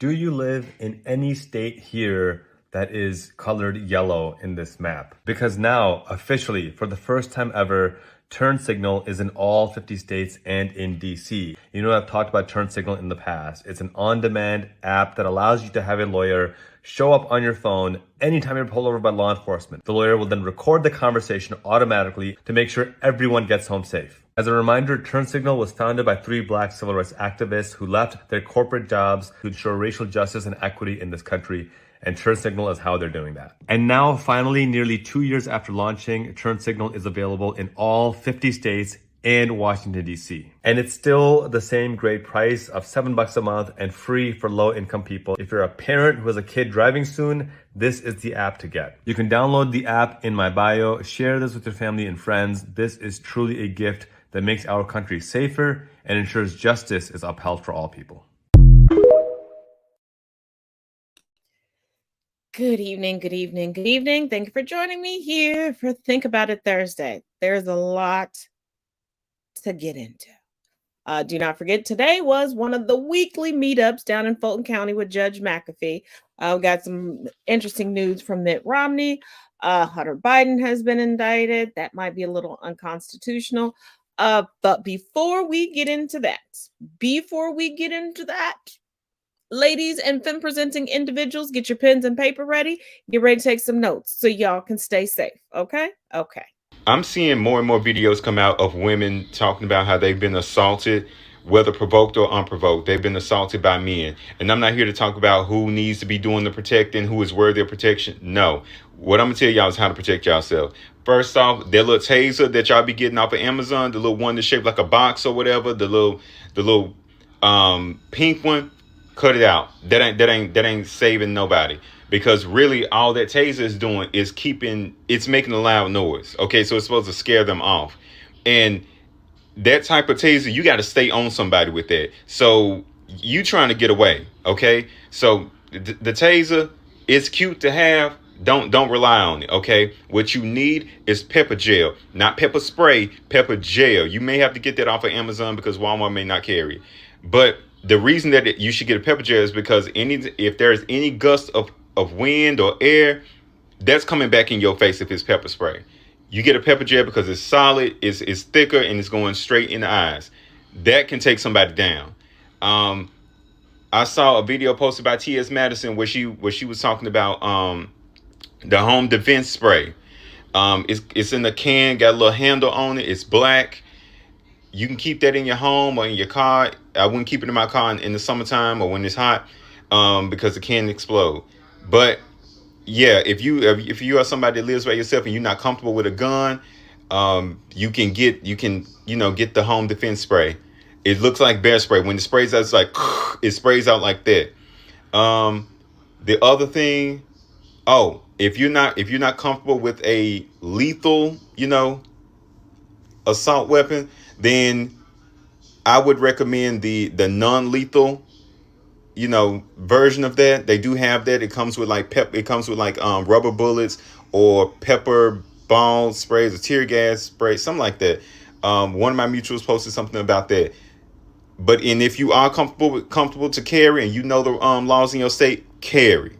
Do you live in any state here that is colored yellow in this map? Because now, officially, for the first time ever, Turn Signal is in all 50 states and in DC. You know, I've talked about Turn Signal in the past. It's an on-demand app that allows you to have a lawyer show up on your phone anytime you're pulled over by law enforcement. The lawyer will then record the conversation automatically to make sure everyone gets home safe. As a reminder, Turn Signal was founded by 3 Black civil rights activists who left their corporate jobs to ensure racial justice and equity in this country. And Turn Signal is how they're doing that. And now, finally, nearly 2 years after launching, Turn Signal is available in all 50 states and Washington, D.C. And it's still the same great price of $7 a month and free for low-income people. If you're a parent who has a kid driving soon, this is the app to get. You can download the app in my bio, share this with your family and friends. This is truly a gift that makes our country safer and ensures justice is upheld for all people. Good evening, good evening, good evening. Thank you for joining me here for Think About It Thursday. There's a lot to get into. Do not forget, today was one of the weekly meetups down in Fulton County with Judge McAfee. We got some interesting news from Mitt Romney. Hunter Biden has been indicted. That might be a little unconstitutional. But before we get into that, ladies and femme presenting individuals, get your pens and paper ready. Get ready to take some notes so y'all can stay safe. Okay. I'm seeing more and more videos come out of women talking about how they've been assaulted, whether provoked or unprovoked. They've been assaulted by men. And I'm not here to talk about who needs to be doing the protecting, who is worthy of protection. No. What I'm going to tell y'all is how to protect yourself. First off, that little taser that y'all be getting off of Amazon, the little one that's shaped like a box or whatever, the little pink one, cut it out. That ain't saving nobody. Because really all that taser is doing is it's making a loud noise. Okay, so it's supposed to scare them off. And that type of taser, you got to stay on somebody with that. So you trying to get away. Okay, so the taser, it's cute to have. Don't rely on it. Okay, what you need is pepper gel, not pepper spray, pepper gel. You may have to get that off of Amazon because Walmart may not carry it. But the reason that you should get a pepper gel is because if there's any gust of wind or air, that's coming back in your face if it's pepper spray. You get a pepper gel because it's solid, it's thicker, and it's going straight in the eyes. That can take somebody down. I saw a video posted by T.S. Madison where she was talking about the home defense spray. It's in the can, got a little handle on it. It's black. You can keep that in your home or in your car. I wouldn't keep it in my car in the summertime or when it's hot because it can explode. But yeah, if you are somebody that lives by yourself and you're not comfortable with a gun, you can get the home defense spray. It looks like bear spray. When it sprays out, it's like it sprays out like that. The other thing, if you're not comfortable with a lethal, assault weapon, then I would recommend the non-lethal version of that. They do have that. It comes with rubber bullets or pepper ball sprays or tear gas spray, something like that. One of my mutuals posted something about that. And if you are comfortable to carry and the laws in your state, carry.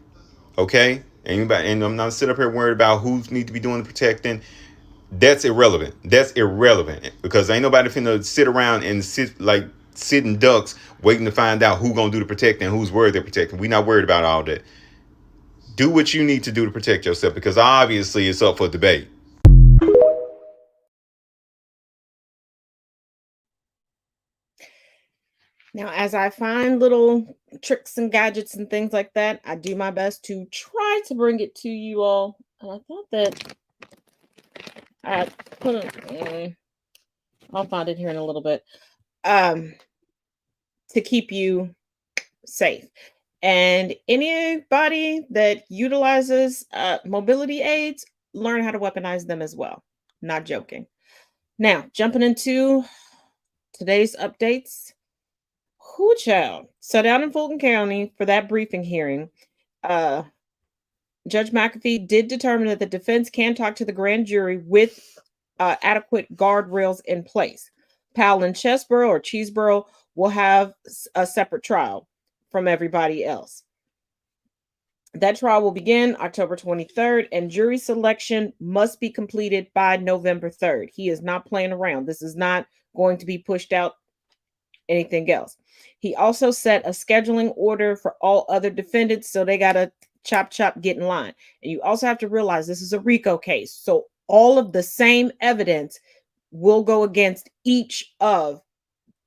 Okay? And I'm not sitting up here worried about who needs to be doing the protecting. That's irrelevant. Because ain't nobody finna sit around and sitting ducks waiting to find out who's gonna do the protecting and who's worthy of protecting. We're not worried about all that. Do what you need to do to protect yourself, because obviously it's up for debate. Now, as I find little tricks and gadgets and things like that, I do my best to try to bring it to you all. And I thought that I put it, I'll find it here in a little bit, to keep you safe. And anybody that utilizes mobility aids, learn how to weaponize them as well. Not joking. Now, jumping into today's updates. Whoo, child. So down in Fulton County for that briefing hearing, Judge McAfee did determine that the defense can talk to the grand jury with adequate guardrails in place. Powell and Chesborough will have a separate trial. from everybody else. That trial will begin October 23rd, and jury selection must be completed by November 3rd. He is not playing around. This is not going to be pushed out anything else. He also set a scheduling order for all other defendants, so they got to chop, get in line. And you also have to realize this is a RICO case, so all of the same evidence will go against each of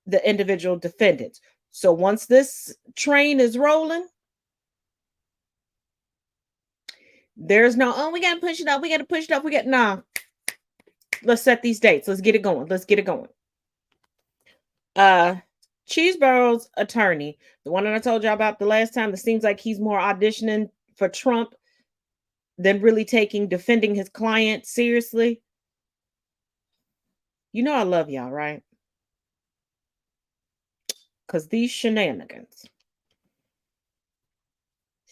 the individual defendants. So once this train is rolling, there's no, oh, we got to push it up. We got to push it up. Nah, let's set these dates. Let's get it going. Cheeseburro's attorney, the one that I told y'all about the last time, that seems like he's more auditioning for Trump than really defending his client seriously. You know I love y'all, right? Because these shenanigans.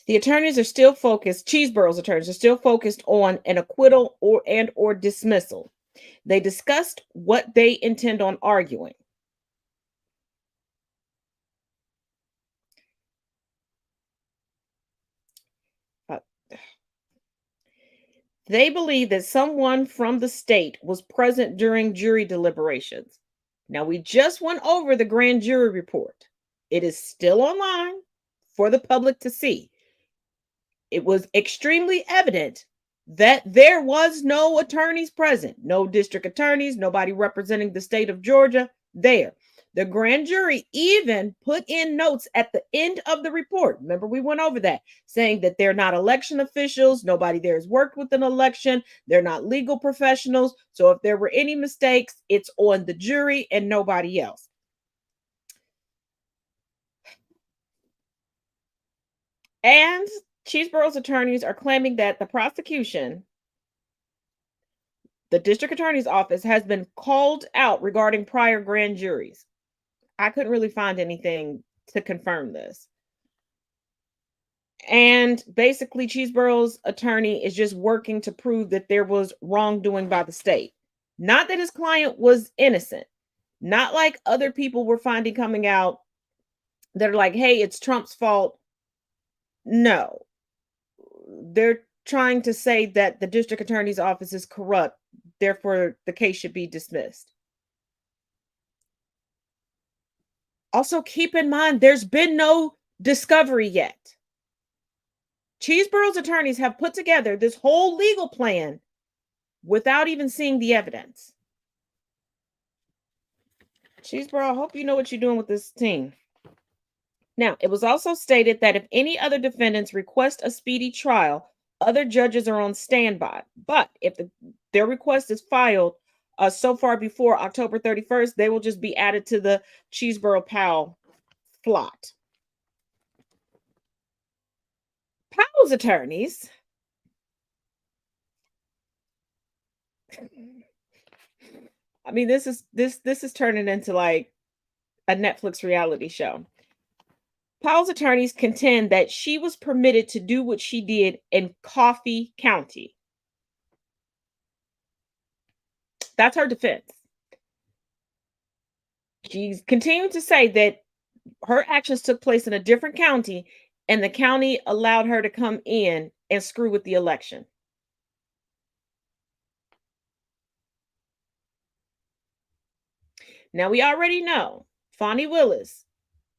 The attorneys are still focused, Cheeseburro's attorneys are still focused on an acquittal or dismissal. They discussed what they intend on arguing. They believe that someone from the state was present during jury deliberations. Now, we just went over the grand jury report. It is still online for the public to see. It was extremely evident that there was no attorneys present, no district attorneys, nobody representing the state of Georgia there. The grand jury even put in notes at the end of the report. Remember, we went over that, saying that they're not election officials. Nobody there has worked with an election. They're not legal professionals. So if there were any mistakes, it's on the jury and nobody else. And Cheeseburro's attorneys are claiming that the prosecution, the district attorney's office, has been called out regarding prior grand juries. I couldn't really find anything to confirm this. And basically, Cheeseburro's attorney is just working to prove that there was wrongdoing by the state. Not that his client was innocent. Not like other people were finding coming out that are like, hey, it's Trump's fault. No. They're trying to say that the district attorney's office is corrupt. Therefore, the case should be dismissed. Also, keep in mind, there's been no discovery yet. Cheeseburro's attorneys have put together this whole legal plan without even seeing the evidence. Cheeseburro, I hope you know what you're doing with this team. Now, it was also stated that if any other defendants request a speedy trial, other judges are on standby. But if their request is filed so far before October 31st, they will just be added to the Cheeseburro-Powell slot. Powell's attorneys I mean, this is turning into like a Netflix reality show. Powell's attorneys contend that she was permitted to do what she did in Coffee County. That's her defense. She's continuing to say that her actions took place in a different county, and the county allowed her to come in and screw with the election. Now, we already know Fonnie Willis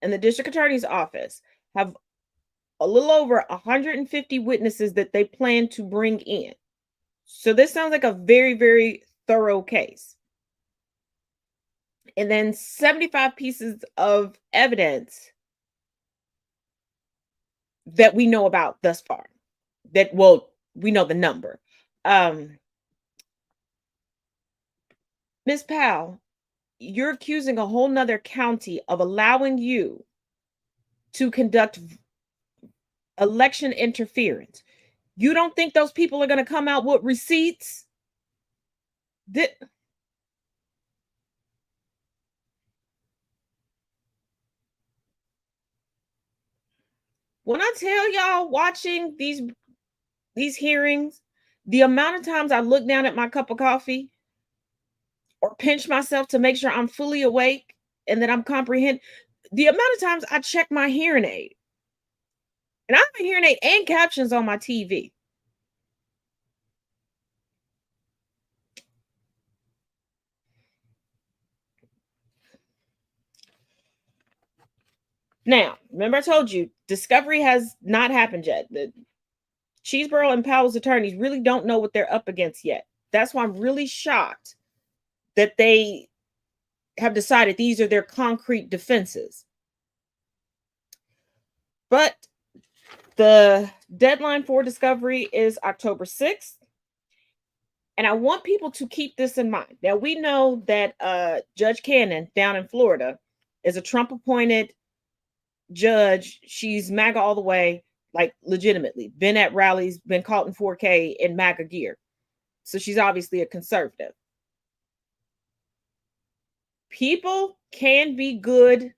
and the district attorney's office have a little over 150 witnesses that they plan to bring in. So this sounds like a very, very thorough case. And then 75 pieces of evidence that we know about thus far. We know the number. Ms. Powell, you're accusing a whole nother county of allowing you to conduct election interference. You don't think those people are going to come out with receipts? When I tell y'all, watching these hearings, the amount of times I look down at my cup of coffee or pinch myself to make sure I'm fully awake and that I'm comprehending, the amount of times I check my hearing aid, And I've been hearing it and captions on my TV. Now, remember I told you, discovery has not happened yet. The Cheeseborough and Powell's attorneys really don't know what they're up against yet. That's why I'm really shocked that they have decided these are their concrete defenses. But the deadline for discovery is October 6th. And I want people to keep this in mind. Now, we know that Judge Cannon down in Florida is a Trump-appointed judge. She's MAGA all the way, like legitimately. Been at rallies, been caught in 4K in MAGA gear. So she's obviously a conservative. People can be good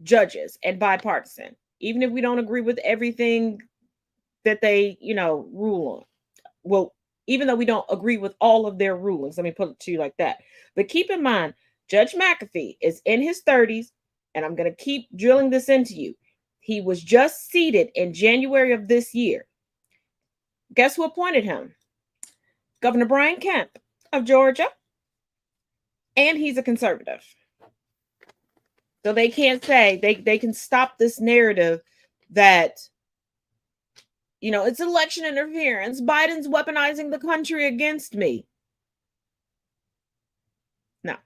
judges and bipartisan, even if we don't agree with everything that they, rule on. Well, even though we don't agree with all of their rulings, let me put it to you like that. But keep in mind, Judge McAfee is in his 30s, and I'm going to keep drilling this into you. He was just seated in January of this year. Guess who appointed him? Governor Brian Kemp of Georgia. And he's a conservative. So they can't say, they can stop this narrative that, it's election interference. Biden's weaponizing the country against me. No.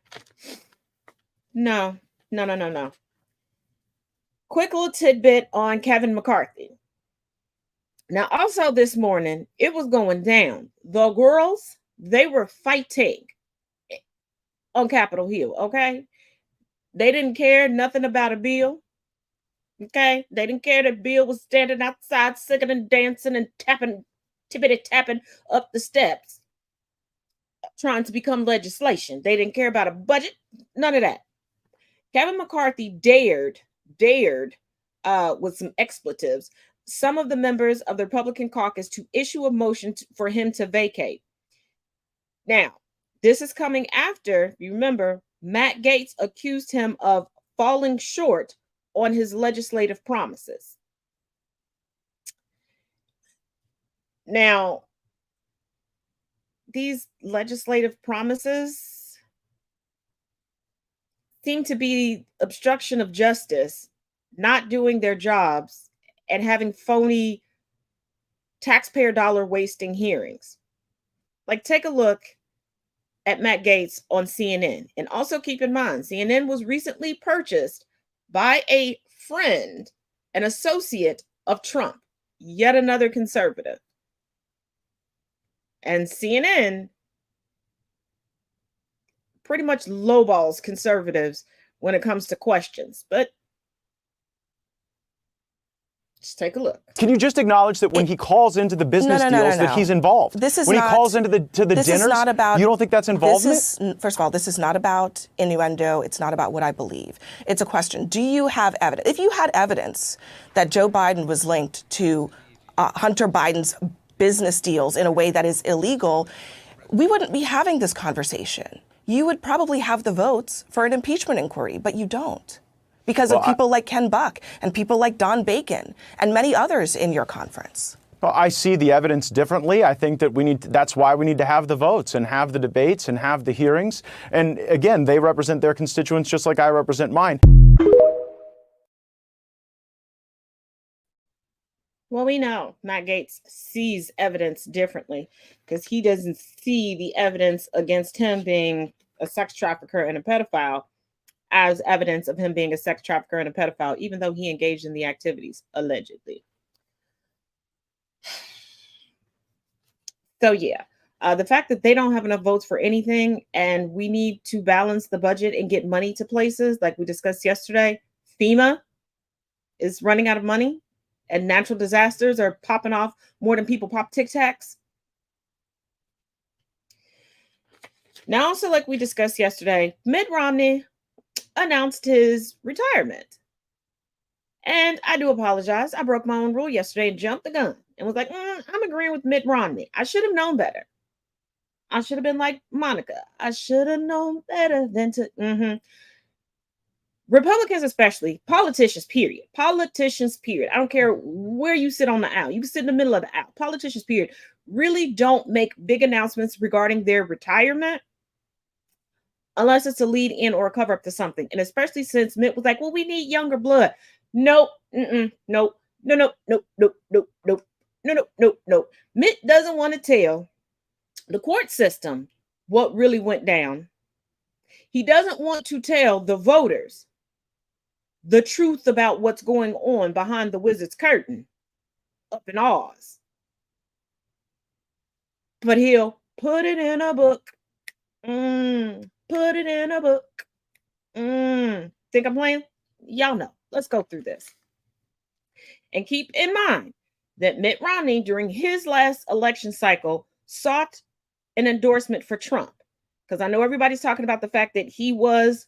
Quick little tidbit on Kevin McCarthy. Now, also this morning, it was going down. The girls, they were fighting on Capitol Hill, okay? They didn't care nothing about a bill, okay? They didn't care that Bill was standing outside singing and dancing and tippity-tapping up the steps, trying to become legislation. They didn't care about a budget, none of that. Kevin McCarthy dared with some expletives, some of the members of the Republican caucus to issue a motion for him to vacate. Now, this is coming after, you remember, Matt Gaetz accused him of falling short on his legislative promises. Now, these legislative promises seem to be obstruction of justice, not doing their jobs, and having phony taxpayer dollar wasting hearings. Like, take a look at Matt Gaetz on CNN. And also keep in mind, CNN was recently purchased by a friend, an associate of Trump, yet another conservative. And CNN pretty much lowballs conservatives when it comes to questions. But just take a look. Can you just acknowledge that when he calls into the business deals that he's involved? This is when not, he calls into the dinners, is not about, you don't think that's involvement? First of all, this is not about innuendo. It's not about what I believe. It's a question. Do you have evidence? If you had evidence that Joe Biden was linked to Hunter Biden's business deals in a way that is illegal, we wouldn't be having this conversation. You would probably have the votes for an impeachment inquiry, but you don't. Because of people like Ken Buck and people like Don Bacon and many others in your conference. Well, I see the evidence differently. I think that that's why we need to have the votes and have the debates and have the hearings. And again, they represent their constituents just like I represent mine. Well, we know Matt Gaetz sees evidence differently because he doesn't see the evidence against him being a sex trafficker and a pedophile as evidence of him being a sex trafficker and a pedophile, even though he engaged in the activities, allegedly. So, yeah, the fact that they don't have enough votes for anything and we need to balance the budget and get money to places like we discussed yesterday, FEMA is running out of money and natural disasters are popping off more than people pop Tic Tacs. Now, also, like we discussed yesterday, Mitt Romney announced his retirement. And I do apologize. I broke my own rule yesterday and jumped the gun and was like, I'm agreeing with Mitt Romney. I should have known better. I should have been like Monica. I should have known better than to. Republicans especially, politicians, period. Politicians, period. I don't care where you sit on the aisle. You can sit in the middle of the aisle. Politicians, period, really don't make big announcements regarding their retirement unless it's a lead in or a cover up to something. And especially since Mitt was like, well, we need younger blood. Nope. Nope. No, no, no, no, no, no, no, no, no, no, no. Mitt doesn't want to tell the court system what really went down. He doesn't want to tell the voters the truth about what's going on behind the wizard's curtain up in Oz. But he'll put it in a book. Put it in a book. Think I'm playing? Y'all know. Let's go through this. And keep in mind that Mitt Romney, during his last election cycle, sought an endorsement for Trump. Because I know everybody's talking about the fact that he was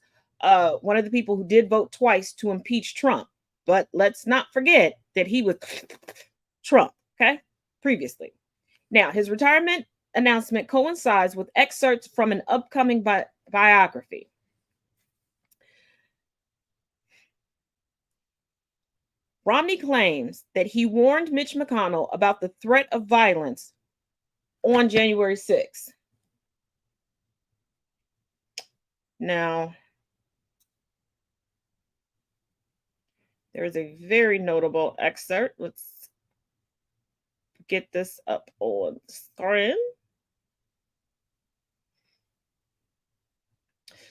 one of the people who did vote twice to impeach Trump. But let's not forget that he was Trump, okay, previously. Now, his retirement announcement coincides with excerpts from an upcoming biography. Romney claims that he warned Mitch McConnell about the threat of violence on January 6th. Now, there is a very notable excerpt. Let's get this up on the screen.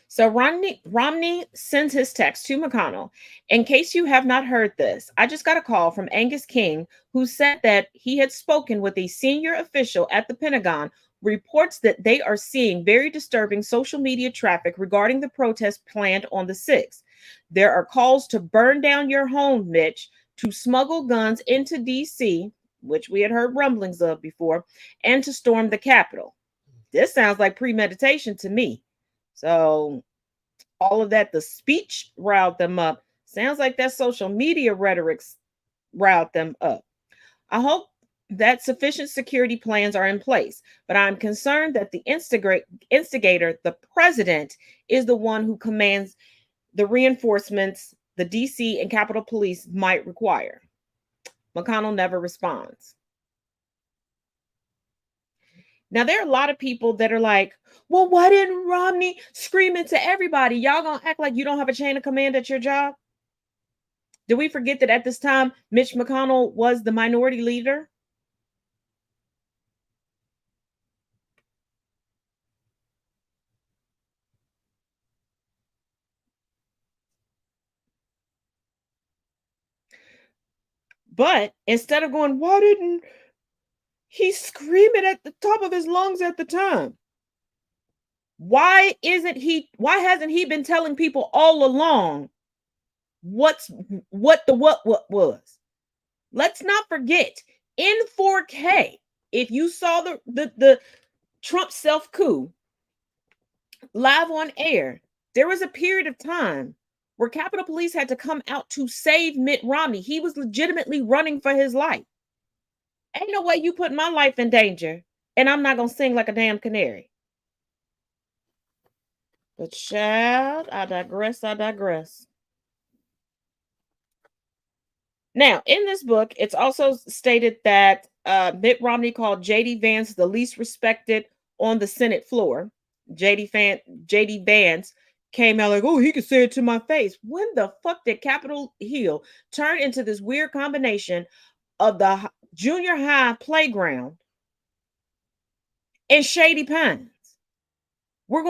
So Romney sends his text to McConnell. In case you have not heard this, I just got a call from Angus King, who said that he had spoken with a senior official at the Pentagon, reports that they are seeing very disturbing social media traffic regarding the protest planned on the 6th. There are calls to burn down your home, Mitch, to smuggle guns into D.C., which we had heard rumblings of before, and to storm the Capitol. This sounds like premeditation to me. So all of that, the speech riled them up. Sounds like that social media rhetoric riled them up. I hope that sufficient security plans are in place, but I'm concerned that the instigator, the president, is the one who commands the reinforcements the DC and Capitol Police might require. McConnell never responds. Now, there are a lot of people that are like, well, why didn't Romney scream into everybody? Y'all gonna act like you don't have a chain of command at your job? Did we forget that at this time, Mitch McConnell was the minority leader? But instead of going, why didn't he scream it at the top of his lungs at the time? Why hasn't he been telling people all along what was? Let's not forget, in 4K, if you saw the Trump self-coup live on air, there was a period of time where Capitol Police had to come out to save Mitt Romney. He was legitimately running for his life. Ain't no way you put my life in danger, and I'm not going to sing like a damn canary. But child, I digress. Now, in this book, it's also stated that Mitt Romney called J.D. Vance the least respected on the Senate floor. J.D. Vance came out like, oh, he could say it to my face. When the fuck did Capitol Hill turn into this weird combination of the junior high playground and Shady Pines? We're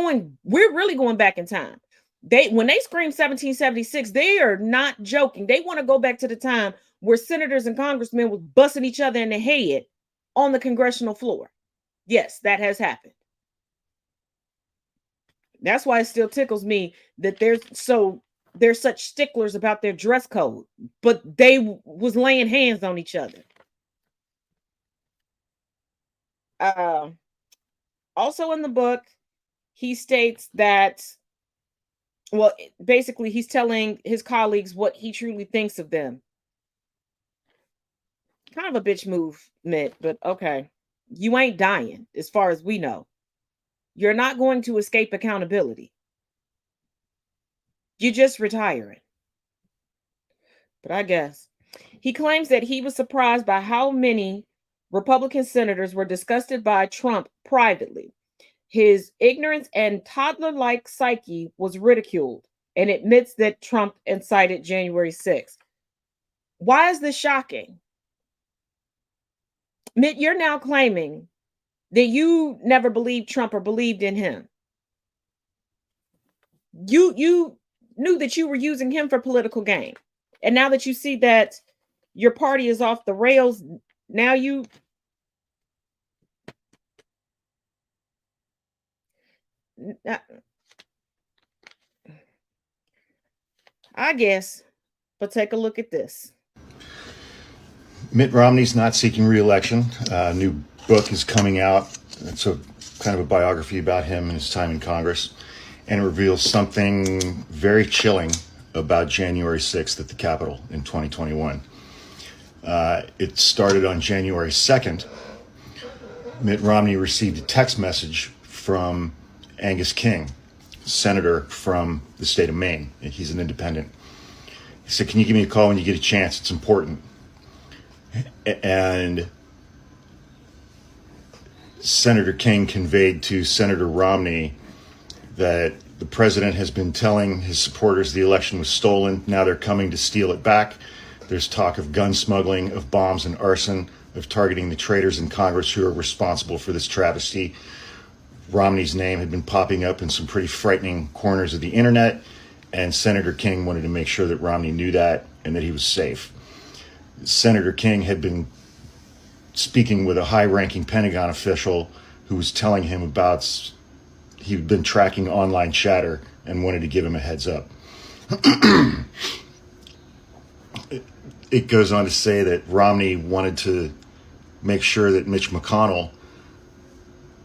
really going back in time. When they scream 1776, they are not joking. They want to go back to the time where senators and congressmen were busting each other in the head on the congressional floor. Yes, that has happened. That's why it still tickles me that they're such sticklers about their dress code, but they was laying hands on each other. Also in the book, he states that, well, basically he's telling his colleagues what he truly thinks of them. Kind of a bitch move, Mitt, but okay. You ain't dying, as far as we know. You're not going to escape accountability. You just retiring. But I guess. He claims that he was surprised by how many Republican senators were disgusted by Trump privately. His ignorance and toddler-like psyche was ridiculed and admits that Trump incited January 6th. Why is this shocking? Mitt, you're now claiming that you never believed Trump or believed in him. You knew that you were using him for political gain. And now that you see that your party is off the rails, now you I guess, but take a look at this. Mitt Romney's not seeking re-election. A new book is coming out. It's a kind of a biography about him and his time in Congress, and it reveals something very chilling about January 6th at the Capitol in 2021. It started on January 2nd. Mitt Romney received a text message from Angus King, senator from the state of Maine. He's an independent. He said, "Can you give me a call when you get a chance? It's important." And Senator King conveyed to Senator Romney that the president has been telling his supporters the election was stolen. Now they're coming to steal it back. There's talk of gun smuggling, of bombs and arson, of targeting the traitors in Congress who are responsible for this travesty. Romney's name had been popping up in some pretty frightening corners of the internet, and Senator King wanted to make sure that Romney knew that and that he was safe. Senator King had been speaking with a high-ranking Pentagon official who was telling him about he'd been tracking online chatter and wanted to give him a heads up. It goes on to say that Romney wanted to make sure that Mitch McConnell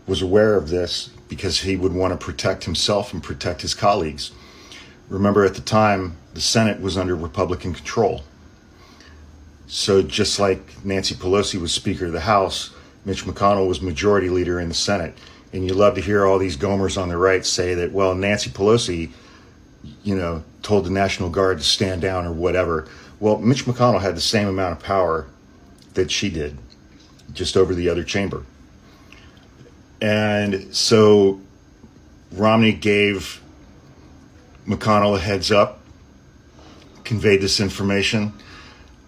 was aware of this because he would want to protect himself and protect his colleagues. Remember, at the time, the Senate was under Republican control. So just like Nancy Pelosi was Speaker of the House, Mitch McConnell was Majority Leader in the Senate. And you love to hear all these gomers on the right say that, well, Nancy Pelosi, told the National Guard to stand down or whatever. Well, Mitch McConnell had the same amount of power that she did, just over the other chamber. And so Romney gave McConnell a heads up, conveyed this information.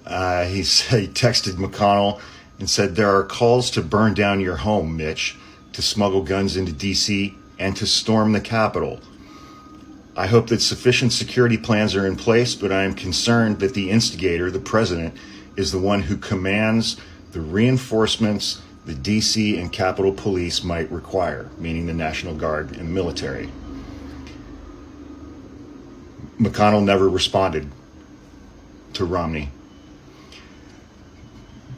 He texted McConnell and said, "There are calls to burn down your home, Mitch, to smuggle guns into D.C. and to storm the Capitol. I hope that sufficient security plans are in place, but I am concerned that the instigator, the president, is the one who commands the reinforcements the D.C. and Capitol Police might require," meaning the National Guard and the military. McConnell never responded to Romney.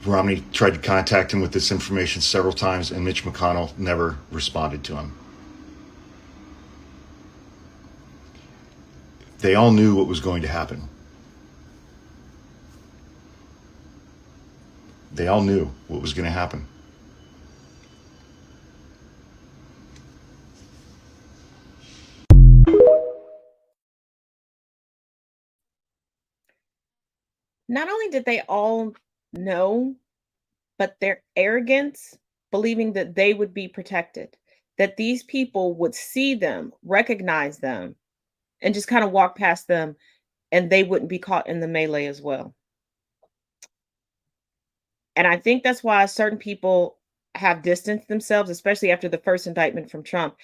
Romney tried to contact him with this information several times, and Mitch McConnell never responded to him. They all knew what was going to happen. They all knew what was going to happen. Not only did they all know, but their arrogance, believing that they would be protected, that these people would see them, recognize them, and just kind of walk past them, and they wouldn't be caught in the melee as well. And I think that's why certain people have distanced themselves, especially after the first indictment from Trump.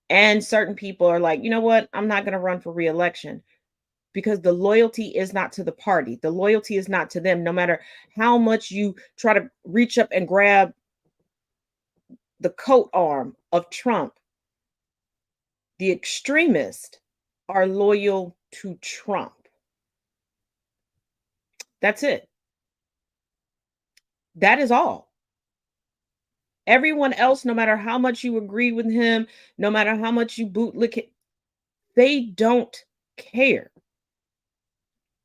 And certain people are like, you know what? I'm not going to run for re-election, because the loyalty is not to the party. The loyalty is not to them. No matter how much you try to reach up and grab the coat arm of Trump, the extremists are loyal to Trump. That's it. That is all. Everyone else, no matter how much you agree with him, no matter how much you bootlick it, they don't care.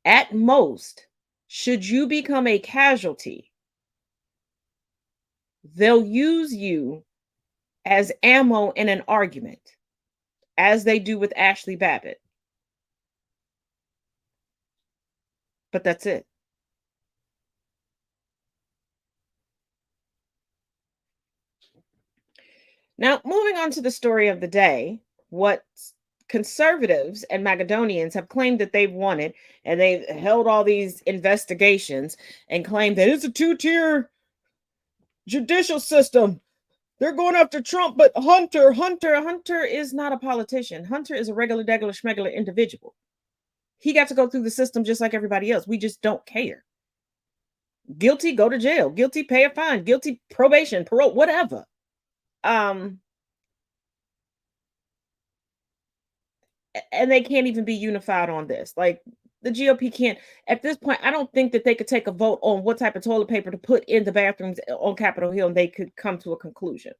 At most, should you become a casualty, they'll use you as ammo in an argument, as they do with Ashley Babbitt. but that's it. Now, moving on to the story of the day, what conservatives and Macedonians have claimed that they've wanted, and they've held all these investigations and claimed that it's a two-tier judicial system. They're going after Trump, but Hunter is not a politician. Hunter is a regular, schmegular individual. He got to go through the system just like everybody else. We just don't care. Guilty, go to jail. Guilty, pay a fine. Guilty, probation, parole, whatever. And they can't even be unified on this. Like, the GOP can't, at this point, I don't think that they could take a vote on what type of toilet paper to put in the bathrooms on Capitol Hill, and they could come to a conclusion.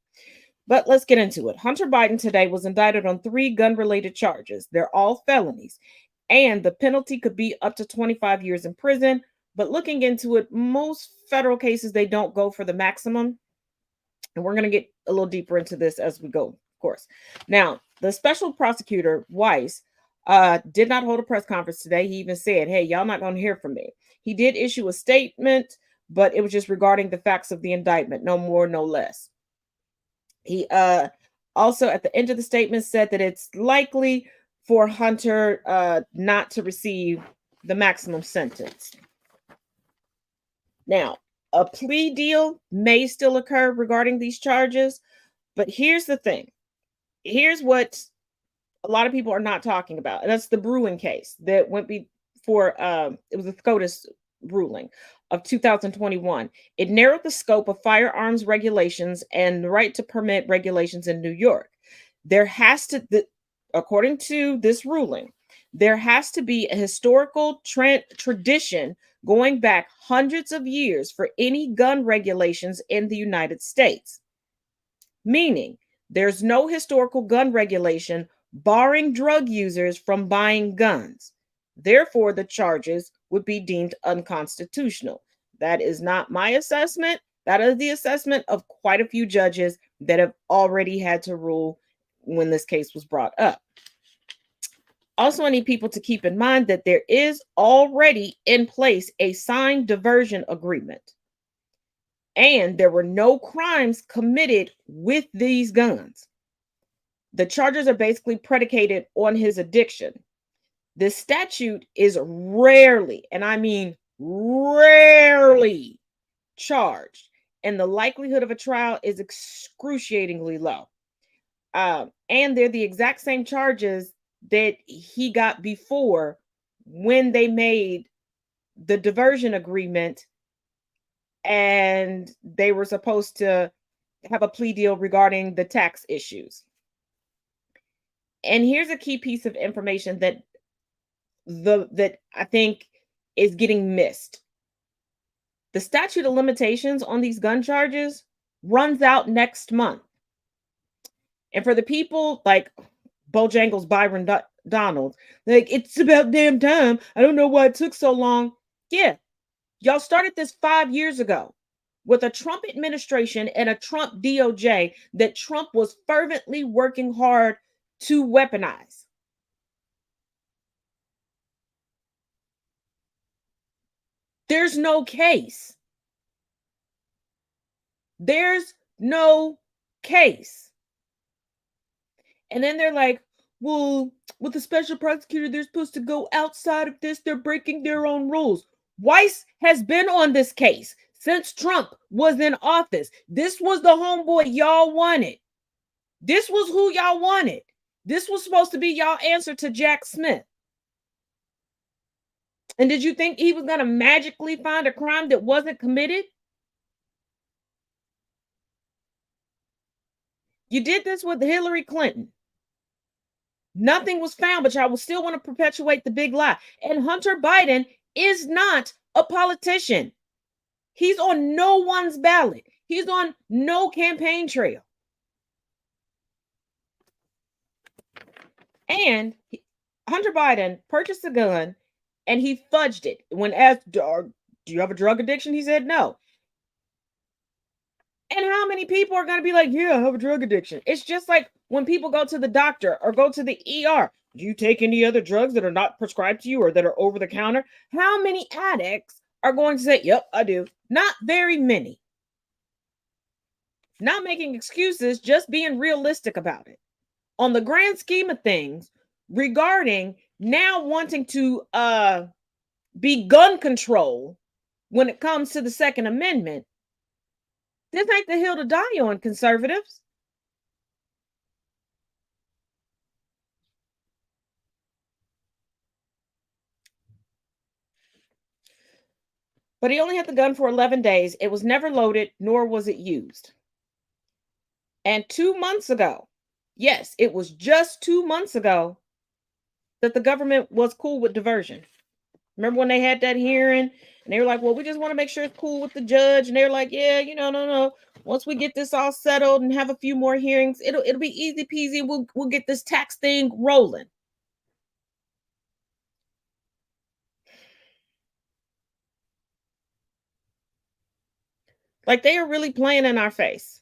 But let's get into it. Hunter Biden today was indicted on 3 gun-related charges. They're all felonies, and the penalty could be up to 25 years in prison. But looking into it, most federal cases, they don't go for the maximum. And we're going to get a little deeper into this as we go, of course. Now, the special prosecutor, Weiss, did not hold a press conference today. He even said, hey, y'all not going to hear from me. He did issue a statement, but it was just regarding the facts of the indictment. No more, no less. He also, at the end of the statement, said that it's likely for Hunter not to receive the maximum sentence. Now, a plea deal may still occur regarding these charges, but here's the thing. Here's what a lot of people are not talking about, and that's the Bruin case that went before, it was a SCOTUS ruling of 2021. It narrowed the scope of firearms regulations and the right to permit regulations in New York. There has to, according to this ruling, there has to be a historical tradition going back hundreds of years for any gun regulations in the United States. Meaning, there's no historical gun regulation barring drug users from buying guns. Therefore, the charges would be deemed unconstitutional. That is not my assessment. That is the assessment of quite a few judges that have already had to rule when this case was brought up. Also, I need people to keep in mind that there is already in place a signed diversion agreement. And there were no crimes committed with these guns. The charges are basically predicated on his addiction. This statute is rarely, and I mean rarely, charged, and the likelihood of a trial is excruciatingly low. And they're the exact same charges that he got before when they made the diversion agreement, and they were supposed to have a plea deal regarding the tax issues. And here's a key piece of information that I think is getting missed. The statute of limitations on these gun charges runs out next month. And for the people like Bojangles Byron Donald, like, it's about damn time. I don't know why it took so long. Yeah, y'all started this 5 years ago with a Trump administration and a Trump DOJ that Trump was fervently working hard to weaponize. There's no case. There's no case. And then they're like, well, with the special prosecutor, they're supposed to go outside of this. They're breaking their own rules. Weiss has been on this case since Trump was in office. This was the homeboy y'all wanted. This was who y'all wanted. This was supposed to be y'all answer to Jack Smith. And did you think he was going to magically find a crime that wasn't committed? You did this with Hillary Clinton. Nothing was found, but y'all will still want to perpetuate the big lie. And Hunter Biden is not a politician. He's on no one's ballot. He's on no campaign trail. And Hunter Biden purchased a gun and he fudged it. When asked, do you have a drug addiction? He said no. And how many people are going to be like, yeah, I have a drug addiction? It's just like When people go to the doctor or go to the ER, do you take any other drugs that are not prescribed to you or that are over the counter? How many addicts are going to say, yep, I do? Not very many. Not making excuses, just being realistic about it. On the grand scheme of things, regarding now wanting to be gun control when it comes to the Second Amendment, this ain't the hill to die on, conservatives. But he only had the gun for 11 days. It was never loaded, nor was it used. And 2 months ago, yes, it was just 2 months ago that the government was cool with diversion. Remember when they had that hearing and they were like, well, we just want to make sure it's cool with the judge. And they were like, yeah, no. Once we get this all settled and have a few more hearings, it'll be easy peasy. We'll get this tax thing rolling. Like, they are really playing in our face.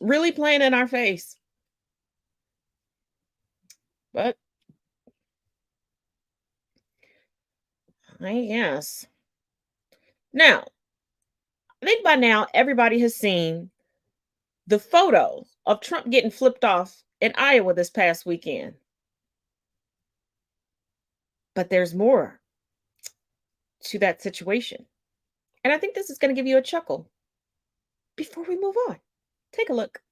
Really playing in our face. But I guess. Now, I think by now everybody has seen the photos of Trump getting flipped off in Iowa this past weekend. But there's more to that situation. And I think this is going to give you a chuckle before we move on. Take a look.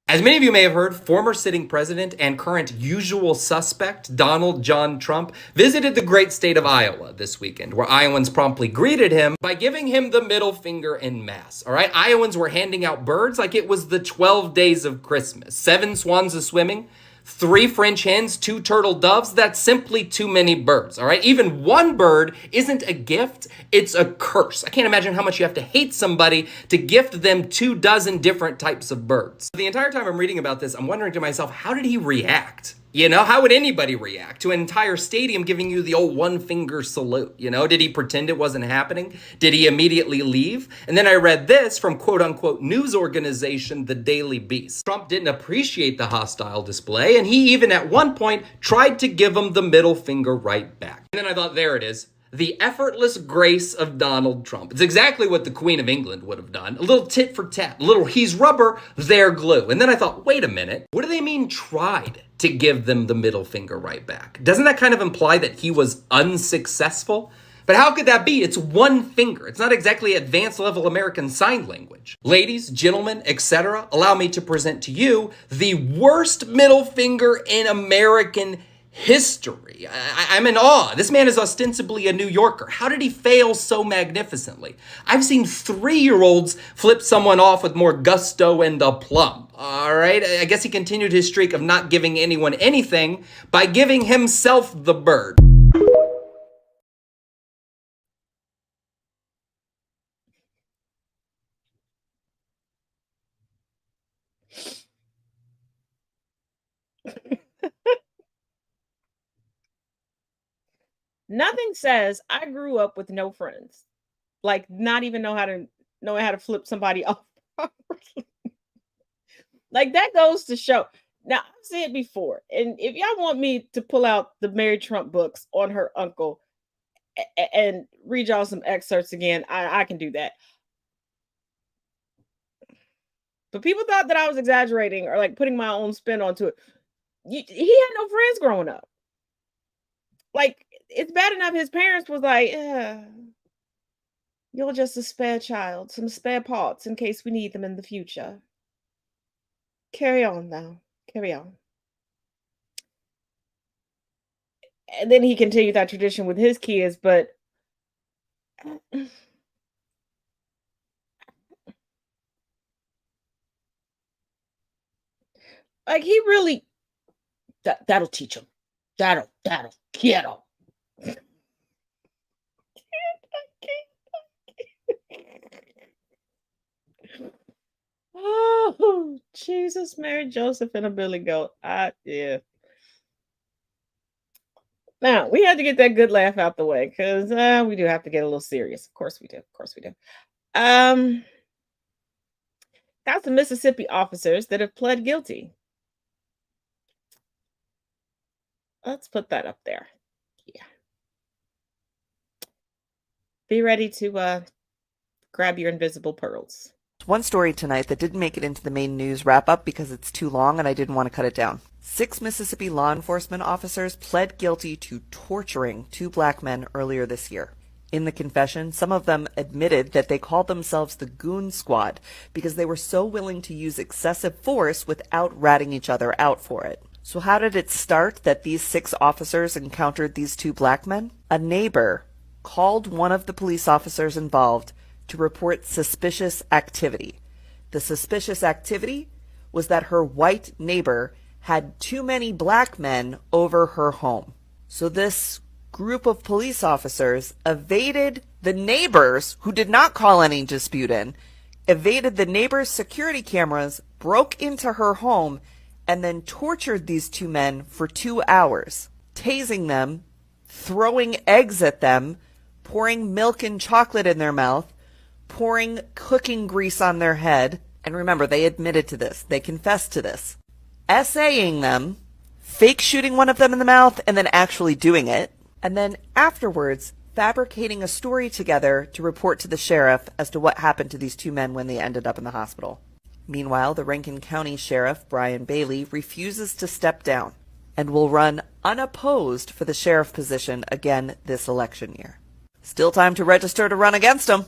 As many of you may have heard, former sitting president and current usual suspect Donald John Trump visited the great state of Iowa this weekend, where Iowans promptly greeted him by giving him the middle finger en masse. All right, Iowans were handing out birds like it was the 12 days of Christmas. 7 swans a swimming, 3 French hens, 2 turtle doves. That's simply too many birds, all right? Even one bird isn't a gift, it's a curse. I can't imagine how much you have to hate somebody to gift them 24 different types of birds. The entire time I'm reading about this, I'm wondering to myself, how did he react? You know, how would anybody react to an entire stadium giving you the old one finger salute? You know, did he pretend it wasn't happening? Did he immediately leave? And then I read this from quote unquote news organization, The Daily Beast. Trump didn't appreciate the hostile display, and he even at one point tried to give him the middle finger right back. And then I thought, there it is. The effortless grace of Donald Trump. It's exactly what the Queen of England would have done. A little tit for tat, a little he's rubber, they're glue. And then I thought, wait a minute, what do they mean tried to give them the middle finger right back? Doesn't that kind of imply that he was unsuccessful? But how could that be? It's one finger. It's not exactly advanced level American Sign Language. Ladies, gentlemen, etc., allow me to present to you the worst middle finger in American history. I'm in awe. This man is ostensibly a New Yorker. How did he fail so magnificently? I've seen 3-year-olds flip someone off with more gusto and aplomb. All right, I guess he continued his streak of not giving anyone anything by giving himself the bird. Nothing says I grew up with no friends. Like, not even know how to flip somebody off properly. Like, that goes to show. Now, I've said before, and if y'all want me to pull out the Mary Trump books on her uncle and read y'all some excerpts again, I can do that. But people thought that I was exaggerating or like putting my own spin onto it. He had no friends growing up. Like, it's bad enough his parents was like, you're just a spare child, some spare parts in case we need them in the future. Carry on now. Carry on. And then he continued that tradition with his kids, but like, he really that'll teach him. That'll get him. Oh, Jesus, Mary, Joseph, and a Billy Goat. Yeah. Now, we had to get that good laugh out the way because we do have to get a little serious. Of course we do. Of course we do. Got some Mississippi officers that have pled guilty Let's put that up there. Yeah. Be ready to grab your invisible pearls. One story tonight that didn't make it into the main news wrap-up because it's too long and I didn't want to cut it down. 6 Mississippi law enforcement officers pled guilty to torturing 2 black men earlier this year. In the confession, some of them admitted that they called themselves the Goon Squad because they were so willing to use excessive force without ratting each other out for it. So how did it start that these 6 officers encountered these 2 black men? A neighbor called one of the police officers involved to report suspicious activity. The suspicious activity was that her white neighbor had too many black men over her home. So this group of police officers evaded the neighbors, who did not call any dispute in, evaded the neighbor's security cameras, broke into her home, and then tortured these 2 men for 2 hours, tasing them, throwing eggs at them, pouring milk and chocolate in their mouth, pouring cooking grease on their head. And remember, they admitted to this. They confessed to this. Essaying them, fake shooting one of them in the mouth, and then actually doing it. And then afterwards, fabricating a story together to report to the sheriff as to what happened to these 2 men when they ended up in the hospital. Meanwhile, the Rankin County Sheriff, Brian Bailey, refuses to step down and will run unopposed for the sheriff position again this election year. Still time to register to run against him.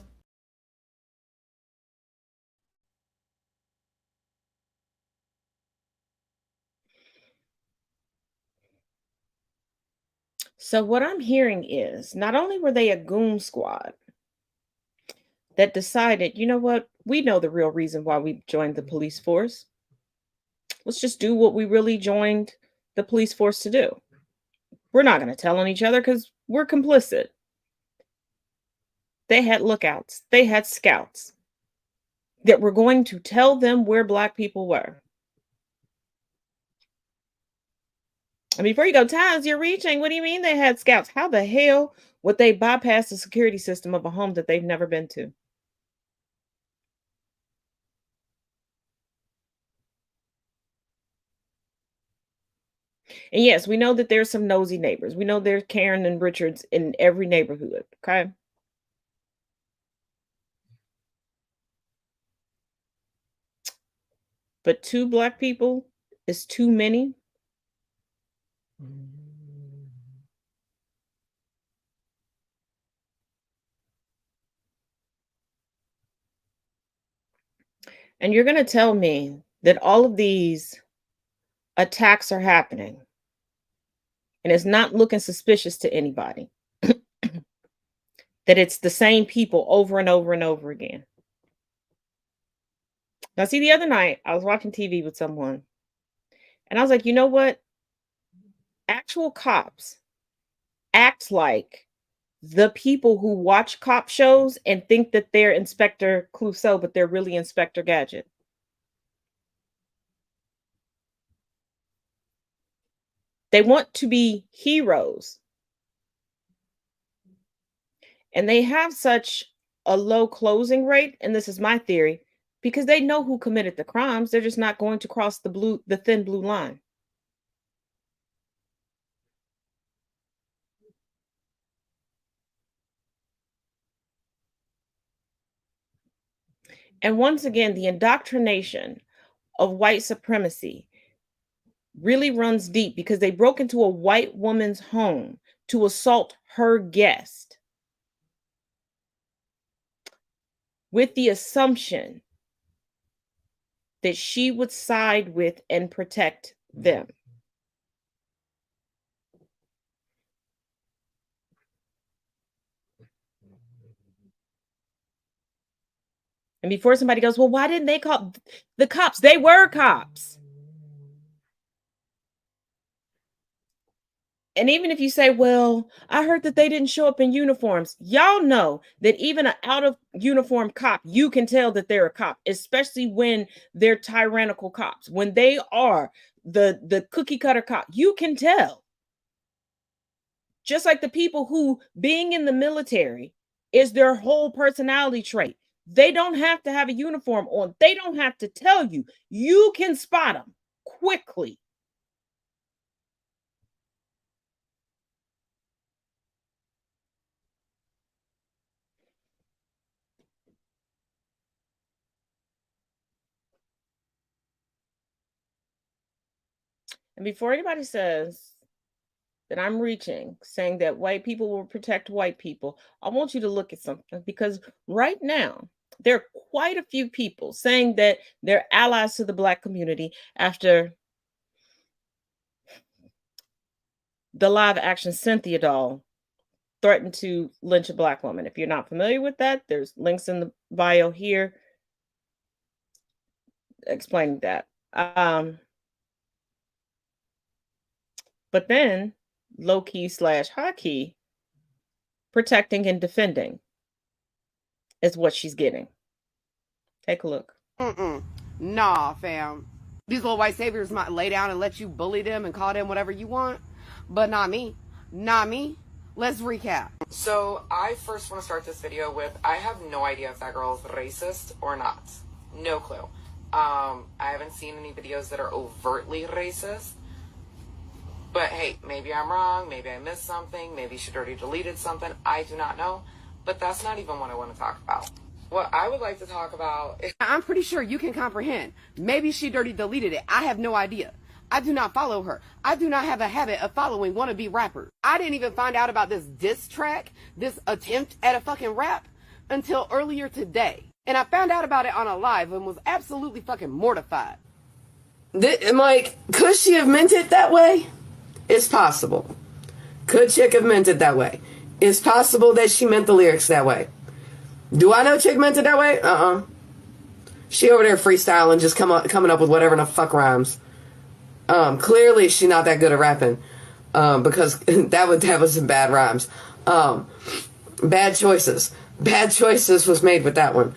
So what I'm hearing is not only were they a goon squad that decided, you know what, we know the real reason why we joined the police force. Let's just do what we really joined the police force to do. We're not going to tell on each other because we're complicit. They had lookouts. They had scouts that were going to tell them where black people were. And before you go, Times, you're reaching. What do you mean they had scouts? How the hell would they bypass the security system of a home that they've never been to? And yes, we know that there's some nosy neighbors. We know there's Karen and Richards in every neighborhood. Okay. But 2 black people is too many. And you're going to tell me that all of these attacks are happening and it's not looking suspicious to anybody, that it's the same people over and over and over again. Now, see, the other night I was watching TV with someone and I was like, you know what? Actual cops act like the people who watch cop shows and think that they're Inspector Clouseau, but they're really Inspector Gadget. They want to be heroes. And they have such a low closing rate, and this is my theory, because they know who committed the crimes. They're just not going to cross the thin blue line. And once again, the indoctrination of white supremacy really runs deep because they broke into a white woman's home to assault her guest with the assumption that she would side with and protect them. And before somebody goes, well, why didn't they call the cops? They were cops. And even if you say, well, I heard that they didn't show up in uniforms. Y'all know that even an out of uniform cop, you can tell that they're a cop, especially when they're tyrannical cops. When they are the cookie cutter cop, you can tell. Just like the people who being in the military is their whole personality trait. They don't have to have a uniform on. They don't have to tell you. You can spot them quickly. And before anybody says that I'm reaching, saying that white people will protect white people, I want you to look at something, because right now there are quite a few people saying that they're allies to the Black community after the live action Cynthia doll threatened to lynch a Black woman. If you're not familiar with that, there's links in the bio here explaining that. But then low key / high key, protecting and defending is what she's getting. Take a look. Nah, fam. These little white saviors might lay down and let you bully them and call them whatever you want, but not me. Not me. Let's recap. So I first want to start this video with, I have no idea if that girl is racist or not. No clue. I haven't seen any videos that are overtly racist. But hey, maybe I'm wrong. Maybe I missed something. Maybe she already deleted something. I do not know. But that's not even what I want to talk about. What I would like to talk about is... I'm pretty sure you can comprehend. Maybe she dirty deleted it. I have no idea. I do not follow her. I do not have a habit of following wannabe rappers. I didn't even find out about this diss track, this attempt at a fucking rap, until earlier today. And I found out about it on a live and was absolutely fucking mortified. Like, could she have meant it that way? It's possible. Could Chick have meant it that way? It's possible that she meant the lyrics that way. Do I know Chick meant it that way? She over there freestyling, just coming up with whatever the fuck rhymes. Clearly she's not that good at rapping. Because that was some bad rhymes. Bad choices. Bad choices was made with that one.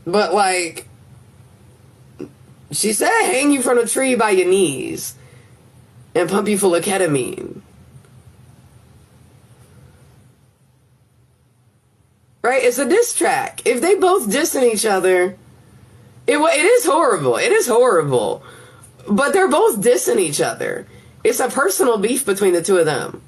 But like, she said hang you from a tree by your knees and pump you full of ketamine. Right? It's a diss track. If they both dissing each other, it is horrible. It is horrible. But they're both dissing each other. It's a personal beef between the two of them.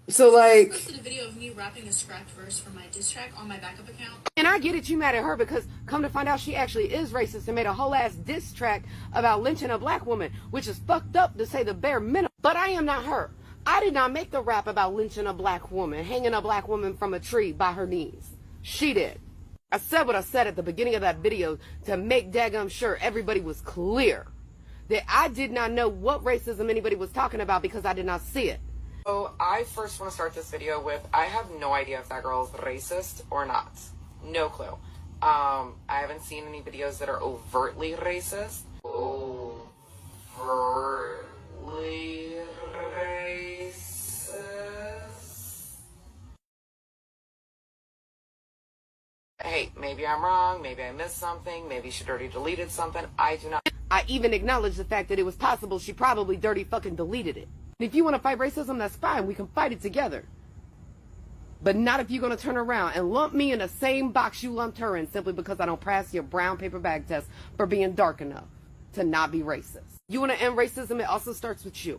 So like, I posted a video of me rapping a scrapped verse for my diss track on my backup account. And I get it, you mad at her because come to find out she actually is racist and made a whole ass diss track about lynching a Black woman, which is fucked up to say the bare minimum. But I am not her. I did not make the rap about lynching a Black woman, hanging a Black woman from a tree by her knees. She did. I said what I said at the beginning of that video to make daggum sure everybody was clear that I did not know what racism anybody was talking about because I did not see it. So I first want to start this video with, I have no idea if that girl is racist or not. No clue. I haven't seen any videos that are overtly racist. Overtly racist. Hey, maybe I'm wrong. Maybe I missed something. Maybe she already deleted something. I do not... I even acknowledge the fact that it was possible she probably dirty fucking deleted it. If you want to fight racism, that's fine. We can fight it together. But not if you're going to turn around and lump me in the same box you lumped her in simply because I don't pass your brown paper bag test for being dark enough to not be racist. You want to end racism? It also starts with you.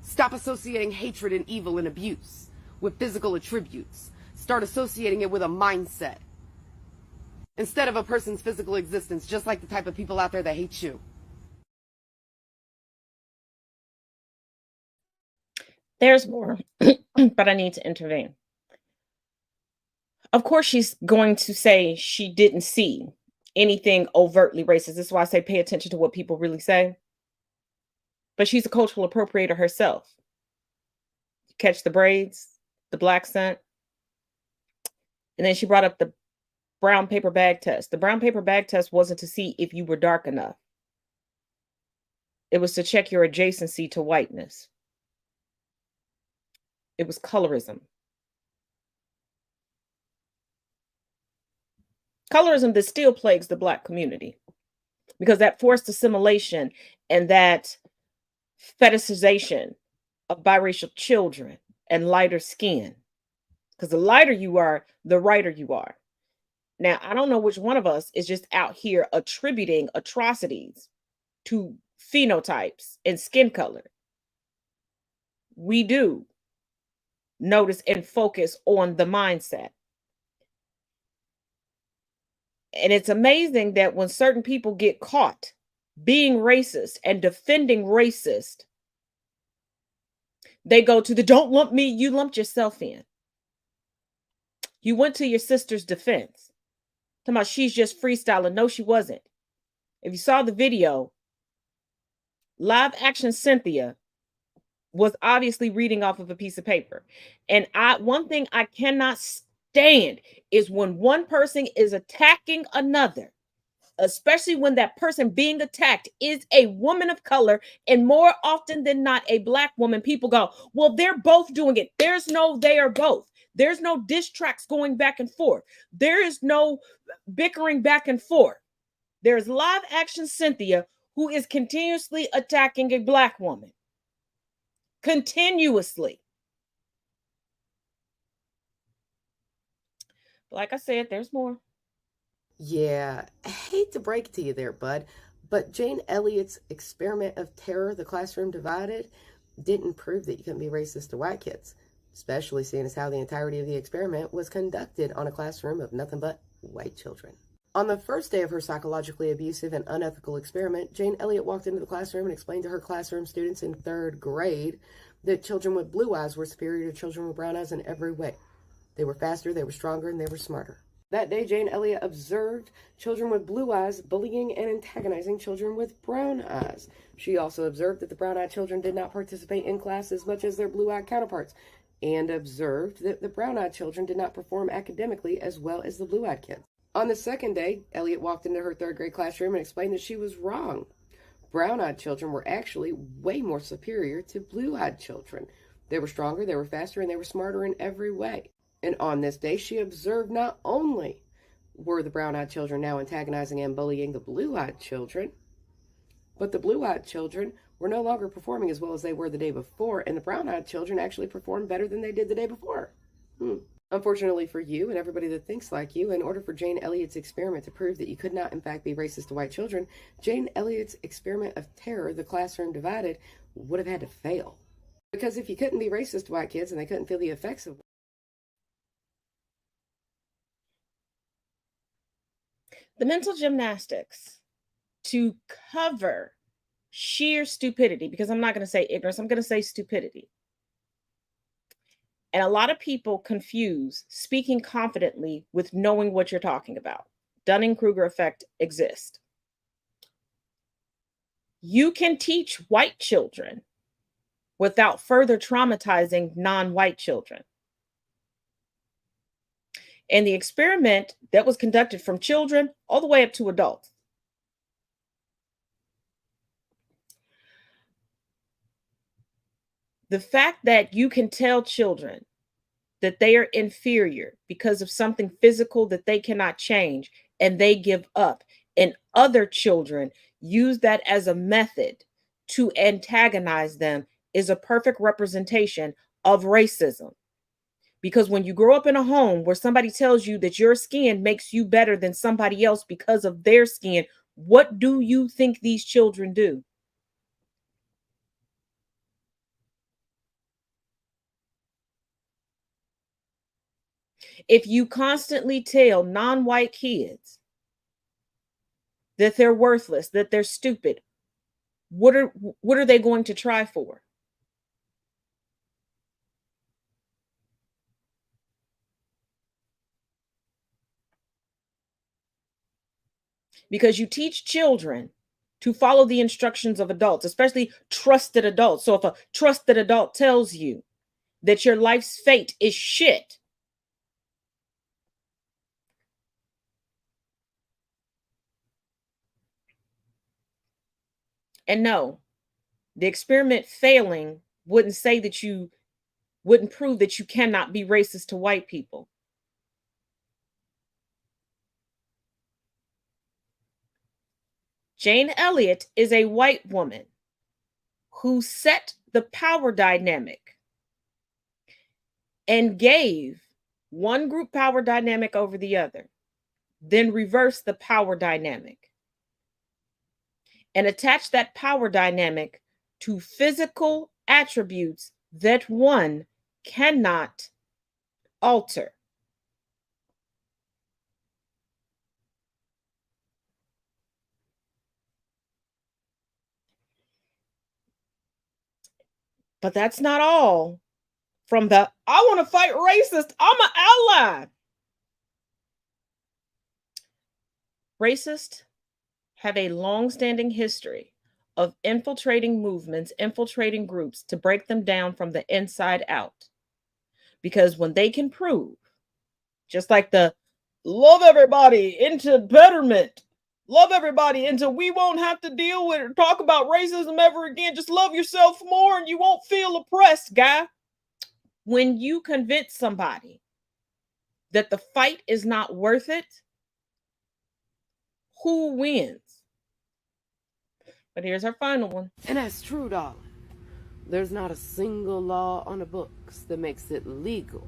Stop associating hatred and evil and abuse with physical attributes. Start associating it with a mindset instead of a person's physical existence, just like the type of people out there that hate you. There's more, but I need to intervene. Of course, she's going to say she didn't see anything overtly racist. This is why I say pay attention to what people really say. But she's a cultural appropriator herself. Catch the braids, the black scent. And then she brought up the brown paper bag test. The brown paper bag test wasn't to see if you were dark enough. It was to check your adjacency to whiteness. It was colorism. Colorism that still plagues the Black community because that forced assimilation and that fetishization of biracial children and lighter skin. Because the lighter you are, the righter you are. Now, I don't know which one of us is just out here attributing atrocities to phenotypes and skin color. We do notice and focus on the mindset. And it's amazing that when certain people get caught being racist and defending racist, they go to the don't lump me, you lumped yourself in. You went to your sister's defense. Talking about she's just freestyling. No, she wasn't. If you saw the video, live action Cynthia was obviously reading off of a piece of paper. And one thing I cannot stand is when one person is attacking another, especially when that person being attacked is a woman of color, and more often than not a Black woman. People go, well, they're both doing it. There's no they are both. There's no diss tracks going back and forth. There is no bickering back and forth. There's live action Cynthia who is continuously attacking a Black woman. Continuously. Like I said, there's more. Yeah, I hate to break it to you there, bud, but Jane Elliott's experiment of terror, the classroom divided, didn't prove that you couldn't be racist to white kids, especially seeing as how the entirety of the experiment was conducted on a classroom of nothing but white children. On the first day of her psychologically abusive and unethical experiment, Jane Elliott walked into the classroom and explained to her classroom students in 3rd grade that children with blue eyes were superior to children with brown eyes in every way. They were faster, they were stronger, and they were smarter. That day, Jane Elliott observed children with blue eyes bullying and antagonizing children with brown eyes. She also observed that the brown-eyed children did not participate in class as much as their blue-eyed counterparts, and observed that the brown-eyed children did not perform academically as well as the blue-eyed kids. On the second day, Elliott walked into her 3rd grade classroom and explained that she was wrong. Brown-eyed children were actually way more superior to blue-eyed children. They were stronger, they were faster, and they were smarter in every way. And on this day, she observed not only were the brown-eyed children now antagonizing and bullying the blue-eyed children, but the blue-eyed children were no longer performing as well as they were the day before, and the brown-eyed children actually performed better than they did the day before. Unfortunately for you and everybody that thinks like you, in order for Jane Elliott's experiment to prove that you could not in fact be racist to white children, Jane Elliott's experiment of terror, the classroom divided, would have had to fail. Because if you couldn't be racist to white kids and they couldn't feel the effects of the mental gymnastics to cover sheer stupidity, because I'm not going to say ignorance, I'm going to say stupidity. And a lot of people confuse speaking confidently with knowing what you're talking about. Dunning-Kruger effect exists. You can teach white children without further traumatizing non-white children. And the experiment that was conducted from children all the way up to adults. The fact that you can tell children that they are inferior because of something physical that they cannot change and they give up, and other children use that as a method to antagonize them, is a perfect representation of racism. Because when you grow up in a home where somebody tells you that your skin makes you better than somebody else because of their skin, what do you think these children do? If you constantly tell non-white kids that they're worthless, that they're stupid, what are they going to try for? Because you teach children to follow the instructions of adults, especially trusted adults. So if a trusted adult tells you that your life's fate is shit, and no, the experiment failing wouldn't say that you wouldn't prove that you cannot be racist to white people. Jane Elliott is a white woman who set the power dynamic and gave one group power dynamic over the other, then reversed the power dynamic and attached that power dynamic to physical attributes that one cannot alter. But that's not all from the I want to fight racist. I'm an ally. Racists have a long-standing history of infiltrating movements, infiltrating groups to break them down from the inside out. Because when they can prove, just like the love everybody into betterment, love everybody into we won't have to deal with or talk about racism ever again, just love yourself more and you won't feel oppressed, guy. When you convince somebody that the fight is not worth it, who wins? But here's our final one. And that's true, darling. There's not a single law on the books that makes it legal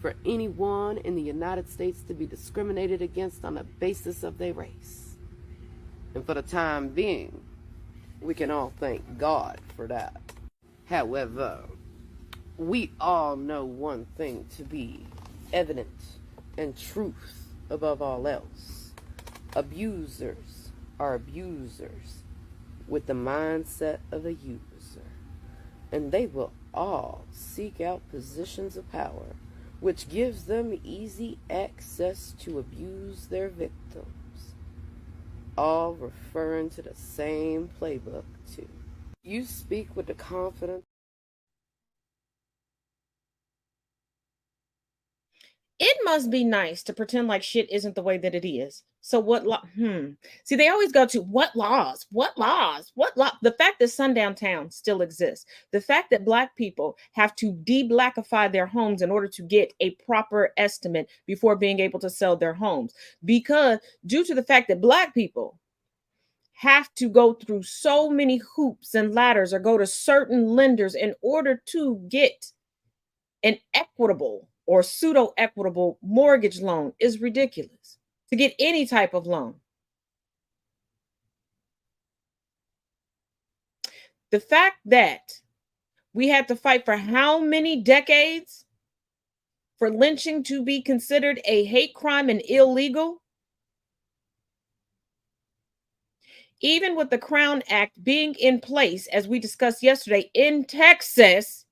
for anyone in the United States to be discriminated against on the basis of their race. And for the time being, we can all thank God for that. However, we all know one thing to be evident and truth above all else. Abusers are abusers with the mindset of a user, and they will all seek out positions of power which gives them easy access to abuse their victims, all referring to the same playbook too. You speak with the confidence. It must be nice to pretend like shit isn't the way that it is. So what law? See, they always go to what laws? What laws? What law? The fact that sundown towns still exists, the fact that Black people have to de-Blackify their homes in order to get a proper estimate before being able to sell their homes, because due to the fact that Black people have to go through so many hoops and ladders or go to certain lenders in order to get an equitable or pseudo equitable mortgage loan is ridiculous. To get any type of loan, the fact that we had to fight for how many decades for lynching to be considered a hate crime and illegal, even with the Crown Act being in place, as we discussed yesterday in Texas,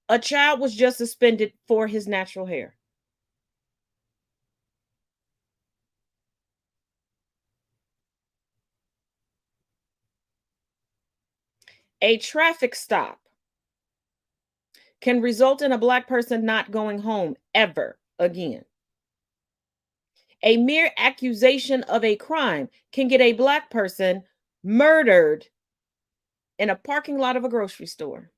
a child was just suspended for his natural hair. A traffic stop can result in a Black person not going home ever again. A mere accusation of a crime can get a Black person murdered in a parking lot of a grocery store.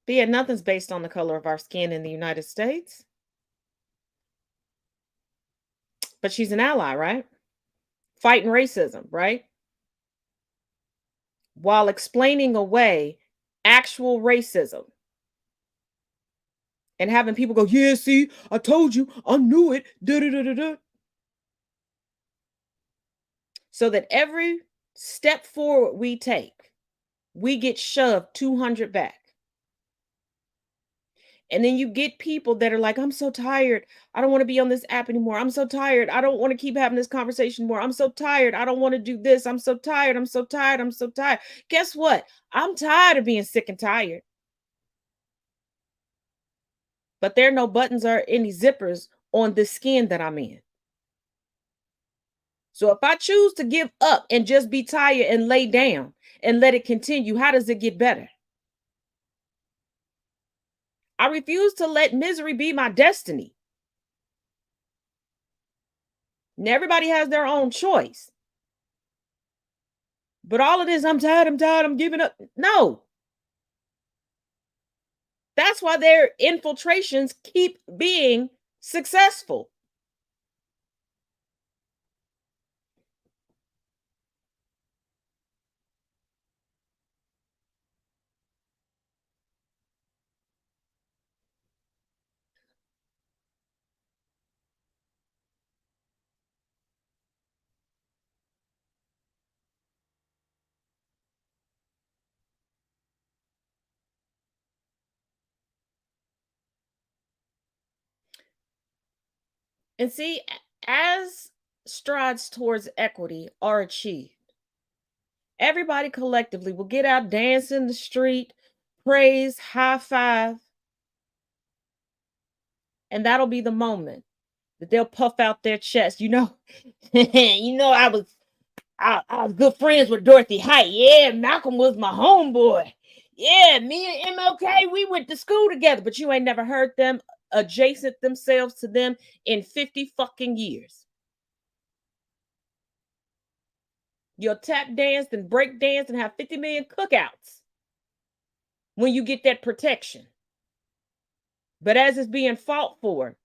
But yeah, nothing's based on the color of our skin in the United States. But she's an ally, right? Fighting racism, right? While explaining away actual racism. And having people go, yeah, see, I told you, I knew it, da-da-da-da-da. So that every step forward we take, we get shoved 200 back. And then you get people that are like, I'm so tired. I don't want to be on this app anymore. I'm so tired. I don't want to keep having this conversation more. I'm so tired. I don't want to do this. I'm so tired. I'm so tired. I'm so tired. Guess what? I'm tired of being sick and tired. But there are no buttons or any zippers on the skin that I'm in. So if I choose to give up and just be tired and lay down and let it continue, how does it get better? I refuse to let misery be my destiny. And everybody has their own choice. But all it is, I'm tired, I'm giving up. No. That's why their infiltrations keep being successful. And see, as strides towards equity are achieved, everybody collectively will get out, dance in the street, praise, high five, and that'll be the moment that they'll puff out their chest. You know, I was good friends with Dorothy Height. Yeah, Malcolm was my homeboy. Yeah, me and MLK, we went to school together, but you ain't never heard them adjacent themselves to them in 50 fucking years. You'll tap dance and break dance and have 50 million cookouts when you get that protection. But as it's being fought for,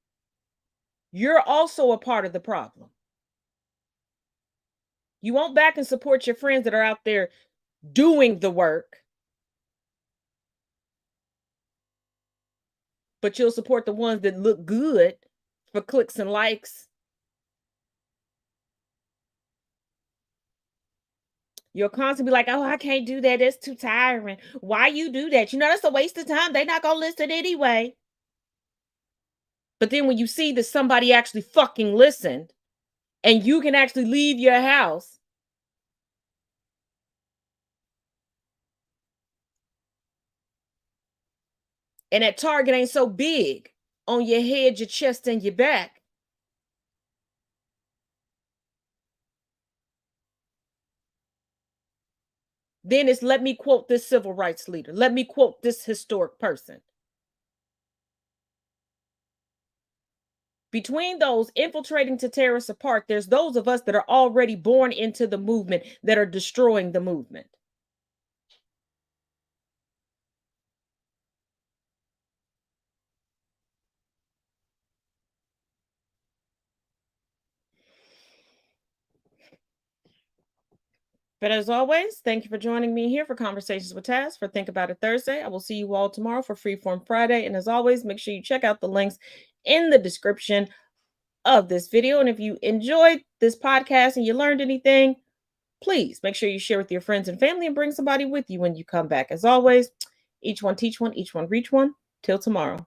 you're also a part of the problem. You won't back and support your friends that are out there doing the work, but you'll support the ones that look good for clicks and likes. You'll constantly be like, oh, I can't do that. It's too tiring. Why you do that? You know, that's a waste of time. They're not going to listen anyway. But then when you see that somebody actually fucking listened and you can actually leave your house and that target ain't so big on your head, your chest, and your back, then it's let me quote this civil rights leader. Let me quote this historic person. Between those infiltrating to tear us apart, there's those of us that are already born into the movement that are destroying the movement. But as always, thank you for joining me here for Conversations with Taz for Think About It Thursday. I will see you all tomorrow for Freeform Friday. And as always, make sure you check out the links in the description of this video. And if you enjoyed this podcast and you learned anything, please make sure you share with your friends and family and bring somebody with you when you come back. As always, each one teach one, each one reach one. Till tomorrow.